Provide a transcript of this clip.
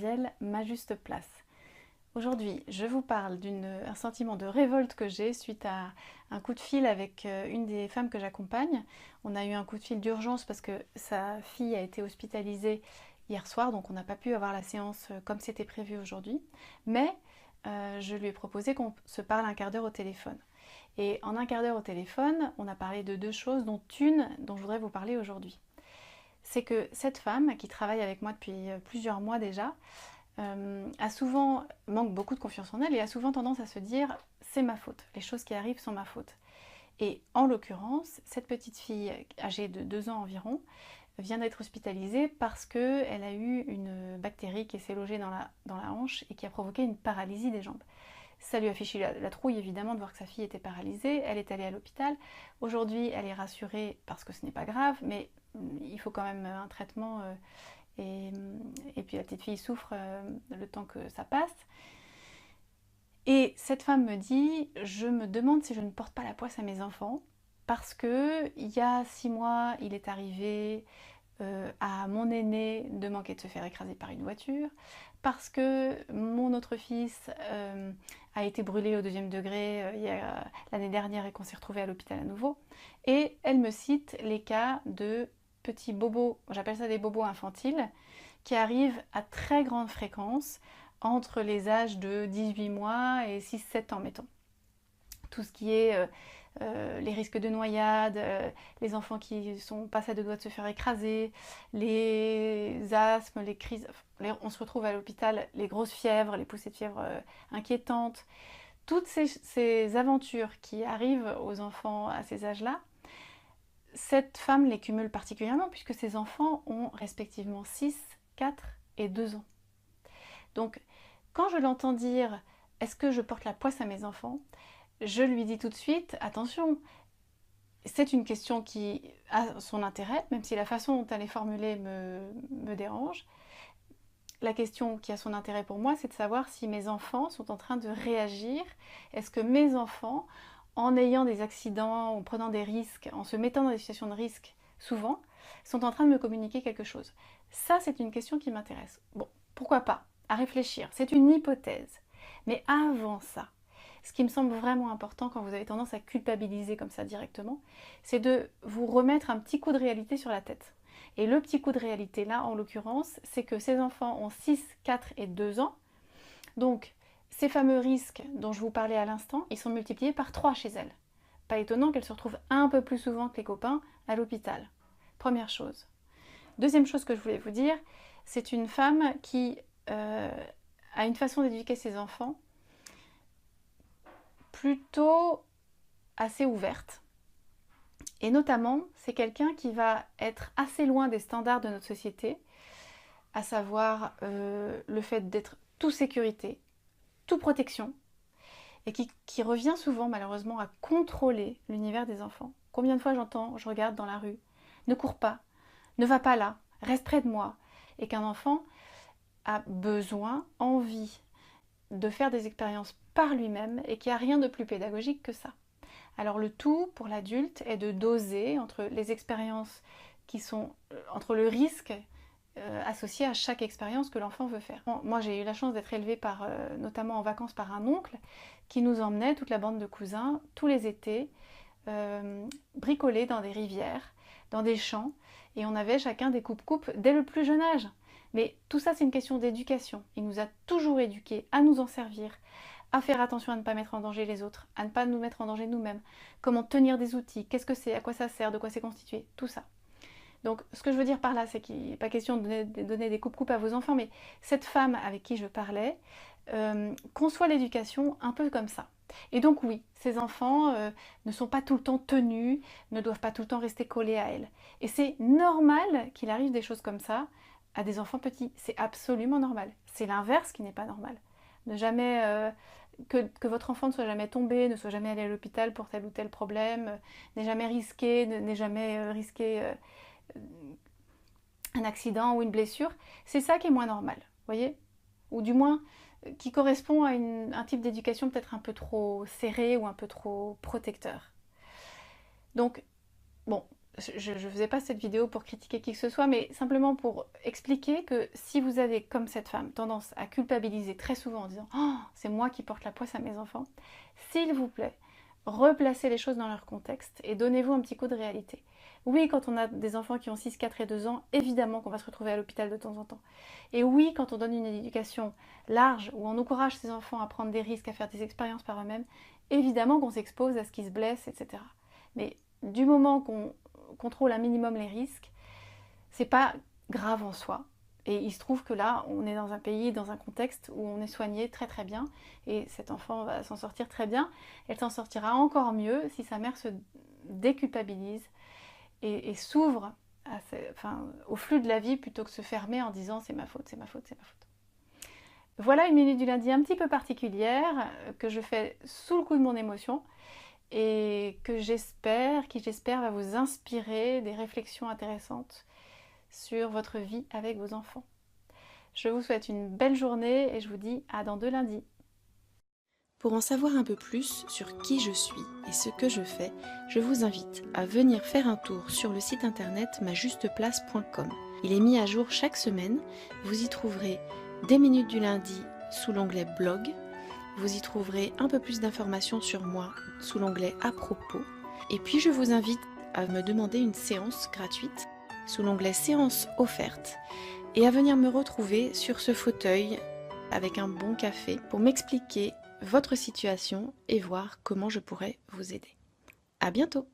Mademoiselle, ma juste place. Aujourd'hui, je vous parle d'un sentiment de révolte que j'ai suite à un coup de fil avec une des femmes que j'accompagne. On a eu un coup de fil d'urgence parce que sa fille a été hospitalisée hier soir, donc on n'a pas pu avoir la séance comme c'était prévu aujourd'hui. Mais je lui ai proposé qu'on se parle un quart d'heure au téléphone. Et en un quart d'heure au téléphone, on a parlé de deux choses, dont une dont je voudrais vous parler aujourd'hui. C'est que cette femme, qui travaille avec moi depuis plusieurs mois déjà, manque beaucoup de confiance en elle et a souvent tendance à se dire c'est ma faute, les choses qui arrivent sont ma faute. Et en l'occurrence, cette petite fille âgée de 2 ans environ vient d'être hospitalisée parce qu'elle a eu une bactérie qui s'est logée dans la hanche et qui a provoqué une paralysie des jambes. Ça lui a fichu la trouille évidemment de voir que sa fille était paralysée. Elle est allée à l'hôpital. Aujourd'hui, elle est rassurée parce que ce n'est pas grave, mais il faut quand même un traitement et puis la petite fille souffre le temps que ça passe. Et cette femme me dit, je me demande si je ne porte pas la poisse à mes enfants parce que il y a 6 mois, il est arrivé à mon aîné de manquer de se faire écraser par une voiture, parce que mon autre fils a été brûlé au 2e degré l'année dernière et qu'on s'est retrouvé à l'hôpital à nouveau. Et elle me cite les cas de petits bobos, j'appelle ça des bobos infantiles, qui arrivent à très grande fréquence entre les âges de 18 mois et 6-7 ans, mettons. Tout ce qui est les risques de noyade, les enfants qui sont passés à deux doigts de se faire écraser, les asthmes, les crises, on se retrouve à l'hôpital, les grosses fièvres, les poussées de fièvre inquiétantes, toutes ces aventures qui arrivent aux enfants à ces âges-là, cette femme les cumule particulièrement puisque ces enfants ont respectivement 6, 4 et 2 ans. Donc, quand je l'entends dire « est-ce que je porte la poisse à mes enfants ?» je lui dis tout de suite « attention, c'est une question qui a son intérêt, même si la façon dont elle est formulée me dérange. La question qui a son intérêt pour moi, c'est de savoir si mes enfants sont en train de réagir. Est-ce que mes enfants, en ayant des accidents, en prenant des risques, en se mettant dans des situations de risque souvent, sont en train de me communiquer quelque chose? Ça, c'est une question qui m'intéresse. Bon, pourquoi pas? À réfléchir. C'est une hypothèse. Mais avant ça, ce qui me semble vraiment important quand vous avez tendance à culpabiliser comme ça directement, c'est de vous remettre un petit coup de réalité sur la tête. Et le petit coup de réalité là, en l'occurrence, c'est que ces enfants ont 6, 4 et 2 ans. Donc, ces fameux risques dont je vous parlais à l'instant, ils sont multipliés par 3 chez elles. Pas étonnant qu'elles se retrouvent un peu plus souvent que les copains à l'hôpital. Première chose. Deuxième chose que je voulais vous dire, c'est une femme qui a une façon d'éduquer ses enfants plutôt assez ouverte. Et notamment, c'est quelqu'un qui va être assez loin des standards de notre société, à savoir le fait d'être tout sécurité, tout protection, et qui revient souvent malheureusement à contrôler l'univers des enfants. Combien de fois je regarde dans la rue, ne cours pas, ne va pas là, reste près de moi, et qu'un enfant a besoin, envie de faire des expériences par lui-même et qu'il n'y a rien de plus pédagogique que ça. Alors le tout pour l'adulte est de doser entre les expériences qui sont entre le risque associé à chaque expérience que l'enfant veut faire. Moi j'ai eu la chance d'être élevée notamment en vacances par un oncle qui nous emmenait, toute la bande de cousins, tous les étés, bricoler dans des rivières, dans des champs, et on avait chacun des coupes-coupes dès le plus jeune âge. Mais tout ça, c'est une question d'éducation. Il nous a toujours éduqués à nous en servir, à faire attention à ne pas mettre en danger les autres, à ne pas nous mettre en danger nous-mêmes, comment tenir des outils, qu'est-ce que c'est, à quoi ça sert, de quoi c'est constitué, tout ça. Donc ce que je veux dire par là, c'est qu'il n'est pas question de donner des coupes-coupes à vos enfants, mais cette femme avec qui je parlais conçoit l'éducation un peu comme ça. Et donc oui, ces enfants ne sont pas tout le temps tenus, ne doivent pas tout le temps rester collés à elle. Et c'est normal qu'il arrive des choses comme ça à des enfants petits. C'est absolument normal. C'est l'inverse qui n'est pas normal. Ne jamais, que votre enfant ne soit jamais tombé, ne soit jamais allé à l'hôpital pour tel ou tel problème, n'ait jamais risqué, n'ait jamais risqué un accident ou une blessure. C'est ça qui est moins normal, voyez? Ou du moins qui correspond à un type d'éducation peut-être un peu trop serré ou un peu trop protecteur. Donc, bon, je ne faisais pas cette vidéo pour critiquer qui que ce soit, mais simplement pour expliquer que si vous avez, comme cette femme, tendance à culpabiliser très souvent en disant «Oh, c'est moi qui porte la poisse à mes enfants», s'il vous plaît, replacez les choses dans leur contexte et donnez-vous un petit coup de réalité. Oui, quand on a des enfants qui ont 6, 4 et 2 ans, évidemment qu'on va se retrouver à l'hôpital de temps en temps. Et oui, quand on donne une éducation large, où on encourage ses enfants à prendre des risques, à faire des expériences par eux-mêmes, évidemment qu'on s'expose à ce qu'ils se blessent, etc. Mais du moment qu'on contrôle un minimum les risques, c'est pas grave en soi. Et il se trouve que là, on est dans un pays, dans un contexte où on est soigné très très bien. Et cet enfant va s'en sortir très bien. Elle s'en sortira encore mieux si sa mère se déculpabilise et s'ouvre au flux de la vie plutôt que se fermer en disant c'est ma faute, c'est ma faute, c'est ma faute. Voilà une minute du lundi un petit peu particulière que je fais sous le coup de mon émotion et qui j'espère va vous inspirer des réflexions intéressantes sur votre vie avec vos enfants. Je vous souhaite une belle journée et je vous dis à dans 2 lundis. Pour en savoir un peu plus sur qui je suis et ce que je fais, je vous invite à venir faire un tour sur le site internet majusteplace.com. Il est mis à jour chaque semaine. Vous y trouverez des minutes du lundi sous l'onglet blog. Vous y trouverez un peu plus d'informations sur moi sous l'onglet à propos. Et puis je vous invite à me demander une séance gratuite sous l'onglet séance offerte et à venir me retrouver sur ce fauteuil avec un bon café pour m'expliquer votre situation et voir comment je pourrais vous aider. À bientôt!